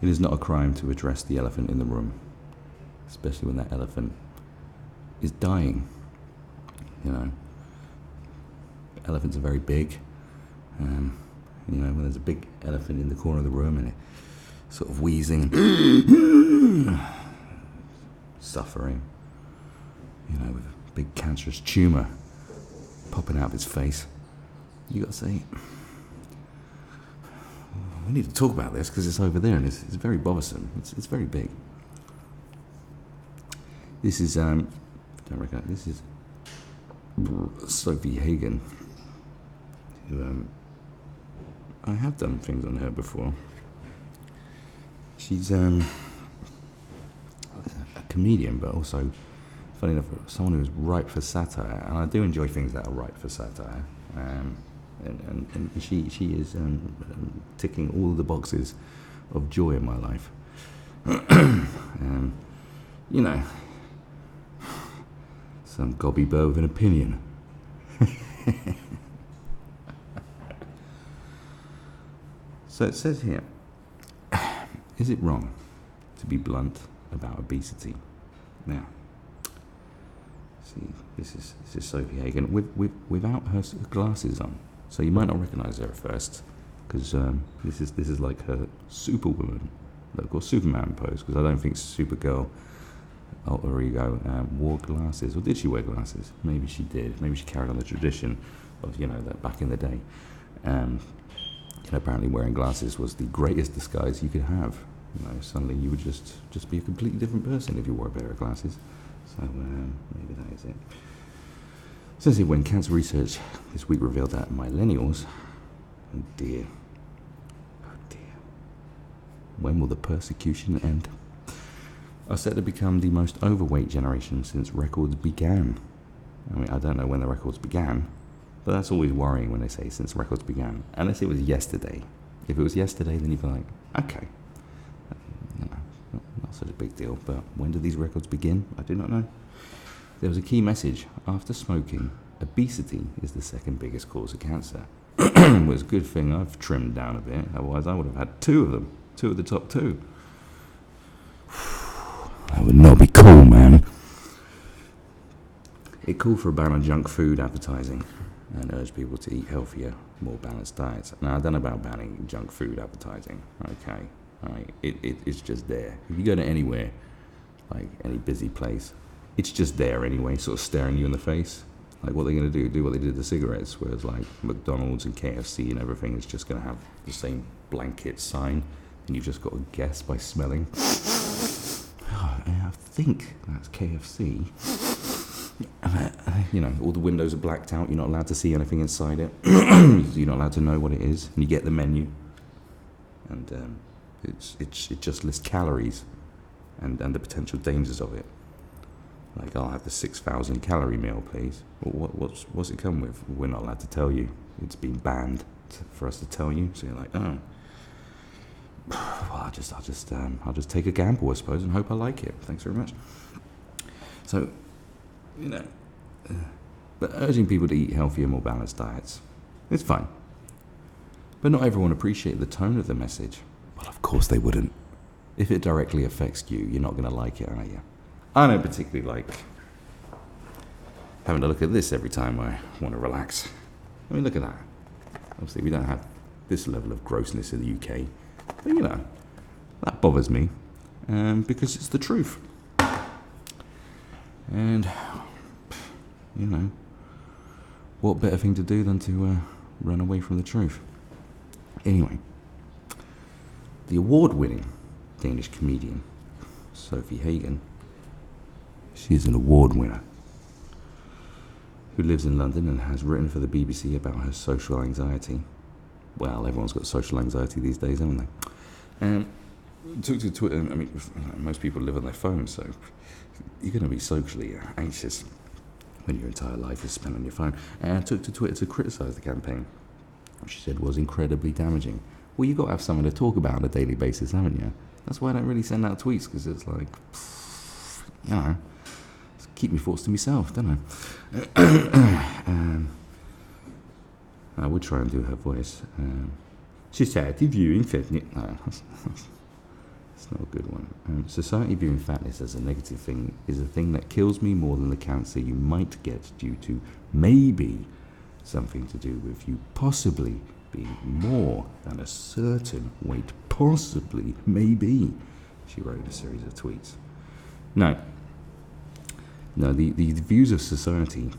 It is not a crime to address the elephant in the room, especially when that elephant is dying. You know, elephants are very big. You know, when there's a big elephant in the corner of the room and it sort of wheezing and suffering, you know, with a big cancerous tumour popping out of its face, you got to say, we need to talk about this because it's over there and it's very bothersome. It's very big. This is this is Sophie Hagen, who I have done things on her before. She's a comedian, but also, funny enough, someone who's ripe for satire, and I do enjoy things that are ripe for satire. And she is ticking all of the boxes of joy in my life. You know, some gobby bird with an opinion. So it says here, is it wrong to be blunt about obesity? Now, see, this is Sophie Hagen without her glasses on, so you might not recognise her at first, because this is like her Superwoman, or Superman pose, because I don't think Supergirl, alter ego, wore glasses, or did she wear glasses? Maybe she did. Maybe she carried on the tradition of, you know, that back in the day. You know, apparently wearing glasses was the greatest disguise you could have. You know, suddenly you would just be a completely different person if you wore a pair of glasses. So maybe that is it. It says here, when cancer research this week revealed that millennials, oh dear, when will the persecution end? Are set to become the most overweight generation since records began. I mean, I don't know when the records began, but that's always worrying when they say since records began, unless it was yesterday. If it was yesterday, then you'd be like, okay, you know, not such a big deal. But when did these records begin? I do not know. There was a key message. After smoking, obesity is the second biggest cause of cancer. Well, it's a good thing I've trimmed down a bit, otherwise I would have had two of the top two. That would not be cool, man. It called for a ban on junk food advertising and urged people to eat healthier, more balanced diets. Now, I don't know about banning junk food advertising, okay? Right? It's just there. If you go to anywhere, like any busy place, it's just there anyway, sort of staring you in the face. Like, what they're going to do what they did to cigarettes, whereas like McDonald's and KFC and everything is just going to have the same blanket sign, and you've just got to guess by smelling. I think that's KFC. You know, all the windows are blacked out. You're not allowed to see anything inside it. You're not allowed to know what it is. And you get the menu, and it just lists calories and the potential dangers of it. Like, I'll have the 6,000 calorie meal, please. Well, what's it come with? We're not allowed to tell you. It's been banned for us to tell you. So you're like, oh. Well, I'll just take a gamble, I suppose, and hope I like it. Thanks very much. So, you know, but urging people to eat healthier, more balanced diets, it's fine. But not everyone appreciated the tone of the message. Well, of course they wouldn't. If it directly affects you, you're not going to like it, are you? I don't particularly like having to look at this every time I want to relax. I mean, look at that. Obviously, we don't have this level of grossness in the UK. But, you know, that bothers me, because it's the truth. And, you know, what better thing to do than to run away from the truth? Anyway, the award-winning Danish comedian, Sophie Hagen, she is an award winner who lives in London and has written for the BBC about her social anxiety. Well, everyone's got social anxiety these days, haven't they? And took to Twitter. I mean, most people live on their phones, so you're going to be socially anxious when your entire life is spent on your phone. And took to Twitter to criticise the campaign, which she said was incredibly damaging. Well, you've got to have someone to talk about on a daily basis, haven't you? That's why I don't really send out tweets, because it's like, you know, keep my thoughts to myself, don't I? I would try and do her voice. She said, if you infect me... No, It's not a good one. Society viewing fatness as a negative thing is a thing that kills me more than the cancer you might get due to maybe something to do with you possibly being more than a certain weight. Possibly, maybe, she wrote in a series of tweets. No, the views of society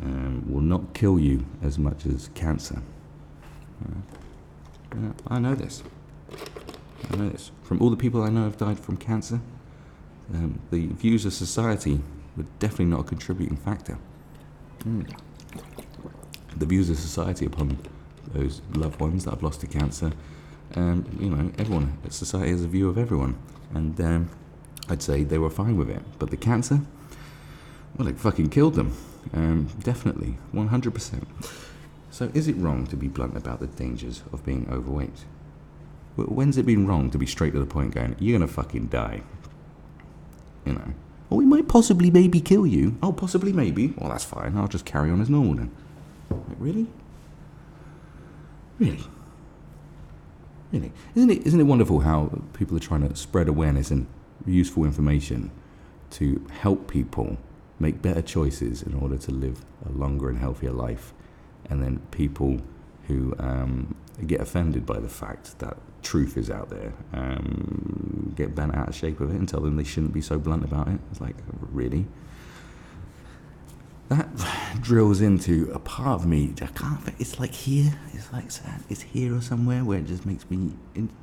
will not kill you as much as cancer. I know this. From all the people I know have died from cancer, the views of society were definitely not a contributing factor. The views of society upon those loved ones that I've lost to cancer, everyone, society has a view of everyone, and I'd say they were fine with it. But the cancer, well, it fucking killed them. Definitely, 100%. So is it wrong to be blunt about the dangers of being overweight? When's it been wrong to be straight to the point going, you're going to fucking die? Or we might possibly maybe kill you. Oh, possibly maybe. Well, that's fine. I'll just carry on as normal then. Like, really? Really? Isn't it wonderful how people are trying to spread awareness and useful information to help people make better choices in order to live a longer and healthier life? And then people who get offended by the fact that truth is out there get bent out of shape of it and tell them they shouldn't be so blunt about it. It's like, really? That drills into a part of me. It's like here. It's here or somewhere where it just makes me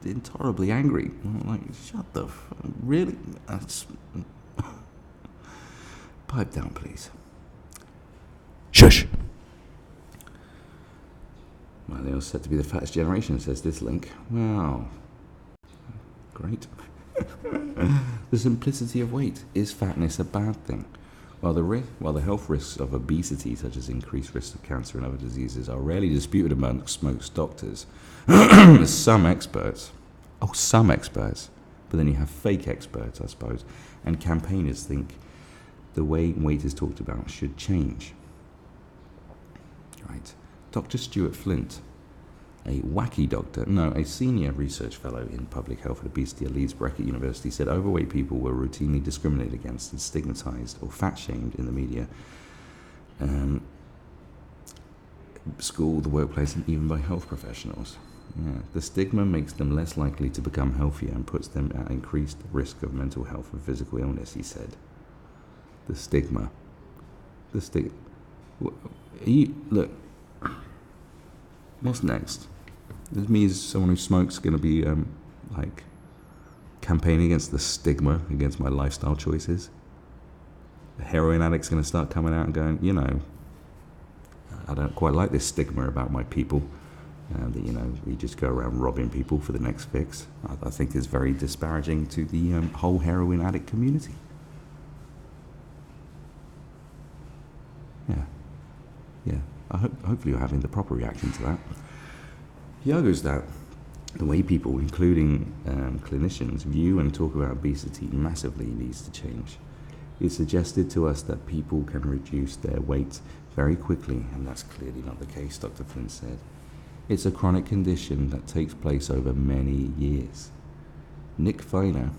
intolerably angry. I'm like, shut the really? Pipe down, please. Shush. Millennials said to be the fattest generation, says this link. Wow. Great. The simplicity of weight. Is fatness a bad thing? While the health risks of obesity, such as increased risks of cancer and other diseases, are rarely disputed amongst most doctors, some experts, but then you have fake experts, I suppose, and campaigners think the way weight is talked about should change. Right. Dr. Stuart Flint, a senior research fellow in public health and obesity at Leeds Beckett University, said overweight people were routinely discriminated against and stigmatized or fat-shamed in the media, school, the workplace, and even by health professionals. Yeah. The stigma makes them less likely to become healthier and puts them at increased risk of mental health and physical illness, he said. The stigma. Look, what's next? This me as someone who smokes going to be campaigning against the stigma against my lifestyle choices. The heroin addict's going to start coming out and going, I don't quite like this stigma about my people. That we just go around robbing people for the next fix. I think is very disparaging to the whole heroin addict community. Yeah. Hopefully you're having the proper reaction to that. He argues that the way people, including clinicians, view and talk about obesity massively needs to change. He suggested to us that people can reduce their weight very quickly, and that's clearly not the case, Dr. Flint said. It's a chronic condition that takes place over many years. Nick Feiner,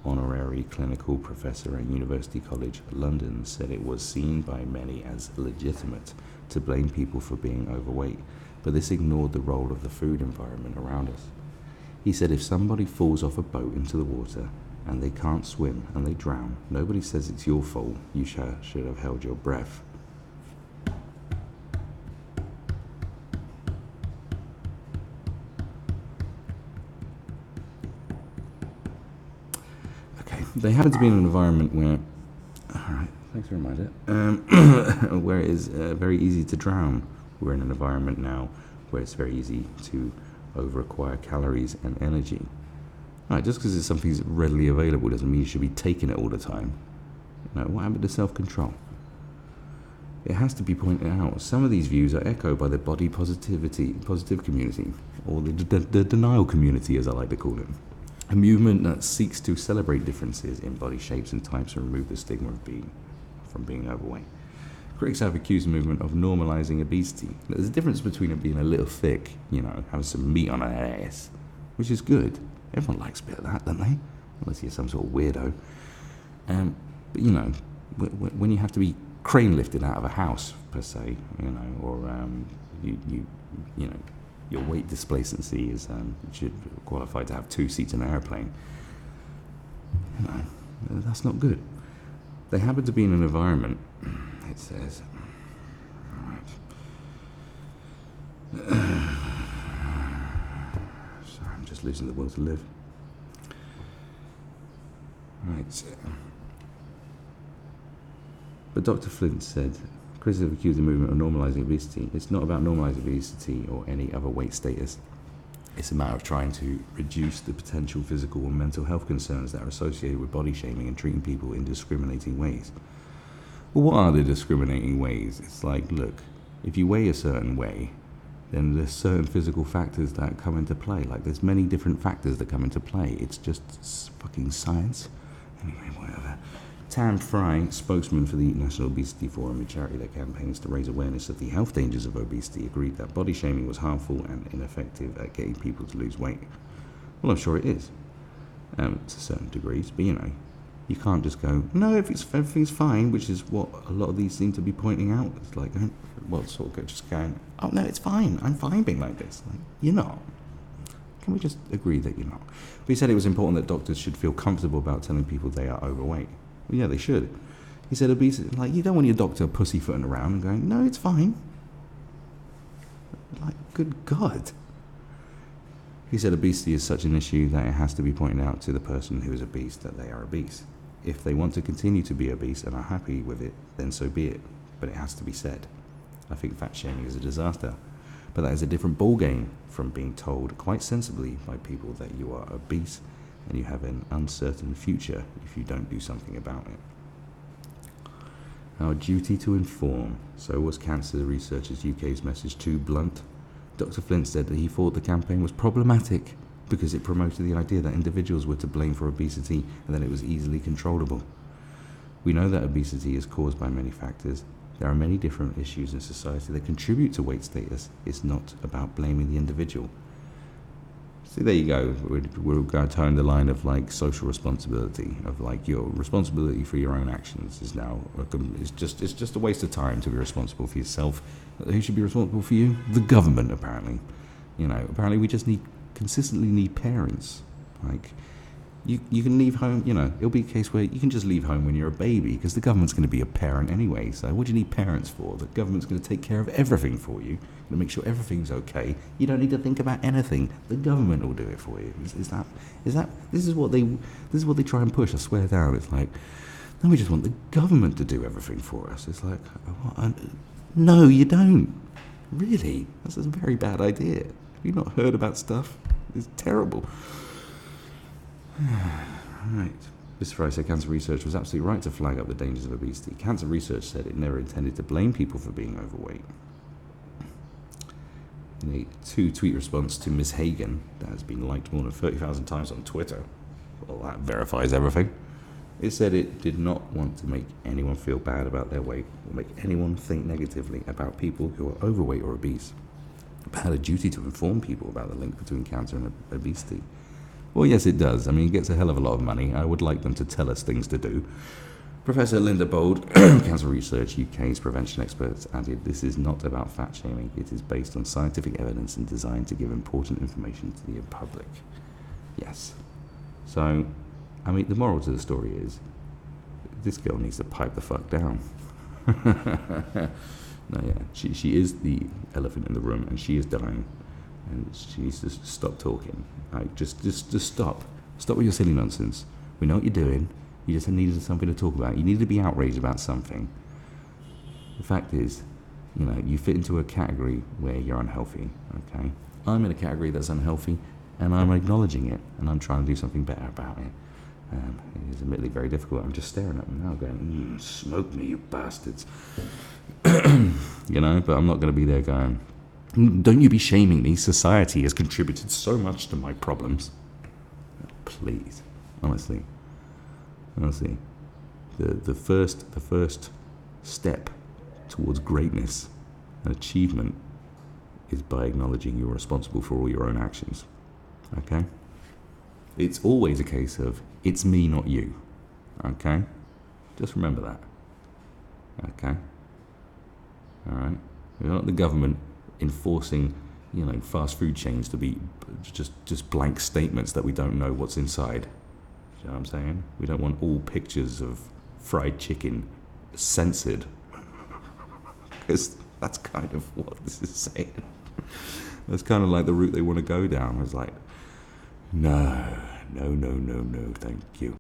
honorary clinical professor at University College London, said it was seen by many as legitimate to blame people for being overweight, but this ignored the role of the food environment around us. He said if somebody falls off a boat into the water and they can't swim and they drown, nobody says it's your fault. You should have held your breath. Okay, they happen to be in an environment where, alright, thanks for a reminder, where it is very easy to drown. We're in an environment now where it's very easy to over-acquire calories and energy. Right, just because it's something that's readily available doesn't mean you should be taking it all the time. What happened to self-control? It has to be pointed out, some of these views are echoed by the body positive community, or the denial community, as I like to call it. A movement that seeks to celebrate differences in body shapes and types and remove the stigma of being overweight. Critics have accused the movement of normalizing obesity. There's a difference between it being a little thick, having some meat on her ass, which is good, Everyone likes a bit of that, don't they? Unless you're some sort of weirdo. But you know, when you have to be crane lifted out of a house per se, you know, or you know, your weight displacency is should qualify to have 2 seats in an airplane. You know, that's not good. They happen to be in an environment. It says, right. Sorry, I'm just losing the will to live. Right. But Dr. Flint said, critics have accused the movement of normalising obesity. It's not about normalising obesity or any other weight status. It's a matter of trying to reduce the potential physical and mental health concerns that are associated with body shaming and treating people in discriminating ways. Well, what are the discriminating ways? It's like, look, if you weigh a certain way, then there's certain physical factors that come into play. Like, there's many different factors that come into play. It's just fucking science. Anyway, whatever. Tam Fry, spokesman for the National Obesity Forum, a charity that campaigns to raise awareness of the health dangers of obesity, agreed that body shaming was harmful and ineffective at getting people to lose weight. Well, I'm sure it is, to certain degrees, but you know, you can't just go, no, everything's fine, which is what a lot of these seem to be pointing out. It's like, well, sort of just going, oh no, it's fine, I'm fine being like this. Like, you're not. Can we just agree that you're not? But he said it was important that doctors should feel comfortable about telling people they are overweight. Well, yeah, they should. He said obesity, like, you don't want your doctor pussyfooting around and going, no, it's fine. Like, good God. He said obesity is such an issue that it has to be pointed out to the person who is obese that they are obese. If they want to continue to be obese and are happy with it, then so be it. But it has to be said. I think fat shaming is a disaster. But that is a different ballgame from being told quite sensibly by people that you are obese and you have an uncertain future if you don't do something about it. Our duty to inform. So was Cancer Researchers UK's message too blunt? Dr. Flint said that he thought the campaign was problematic because it promoted the idea that individuals were to blame for obesity and that it was easily controllable. We know that obesity is caused by many factors. There are many different issues in society that contribute to weight status. It's not about blaming the individual. See, there you go. We're going to turn the line of like social responsibility, of like your responsibility for your own actions is now, it's just a waste of time to be responsible for yourself. Who should be responsible for you? The government, apparently. You know, apparently we just consistently need parents. Like, you can leave home, you know, it'll be a case where you can just leave home when you're a baby because the government's going to be a parent anyway. So what do you need parents for? The government's going to take care of everything for you, going to make sure everything's okay. You don't need to think about anything. The government will do it for you. This is what they try and push. I swear down. It's like, no, we just want the government to do everything for us. It's like, no, you don't. Really? That's a very bad idea. Have you not heard about stuff? It's terrible. Right. Mr. Fry said cancer research was absolutely right to flag up the dangers of obesity. Cancer research said it never intended to blame people for being overweight. In a 2-tweet response to Ms. Hagen that has been liked more than 30,000 times on Twitter, well, that verifies everything. It said it did not want to make anyone feel bad about their weight or make anyone think negatively about people who are overweight or obese, but had a duty to inform people about the link between cancer and obesity. Well, yes, it does. I mean, it gets a hell of a lot of money. I would like them to tell us things to do. Professor Linda Bold, Cancer Research UK's prevention expert, added, this is not about fat shaming. It is based on scientific evidence and designed to give important information to the public. Yes. So, I mean, the moral to the story is, this girl needs to pipe the fuck down. No, yeah, she is the elephant in the room, and she is dying. And she needs to stop talking. Like, just stop. Stop with your silly nonsense. We know what you're doing. You just needed something to talk about. You need to be outraged about something. The fact is, you know, you fit into a category where you're unhealthy, okay? I'm in a category that's unhealthy, and I'm acknowledging it, and I'm trying to do something better about it. It is admittedly very difficult. I'm just staring at them now going, smoke me, you bastards. You know, but I'm not going to be there going, don't you be shaming me. Society has contributed so much to my problems. Please, honestly, the first step towards greatness and achievement is by acknowledging you're responsible for all your own actions. Okay? It's always a case of, it's me, not you. Okay? Just remember that. Okay? Alright? We're not the government enforcing, fast food chains to be just blank statements that we don't know what's inside. You know what I'm saying? We don't want all pictures of fried chicken censored. Because that's kind of what this is saying. That's kind of like the route they want to go down. It's like, no, thank you.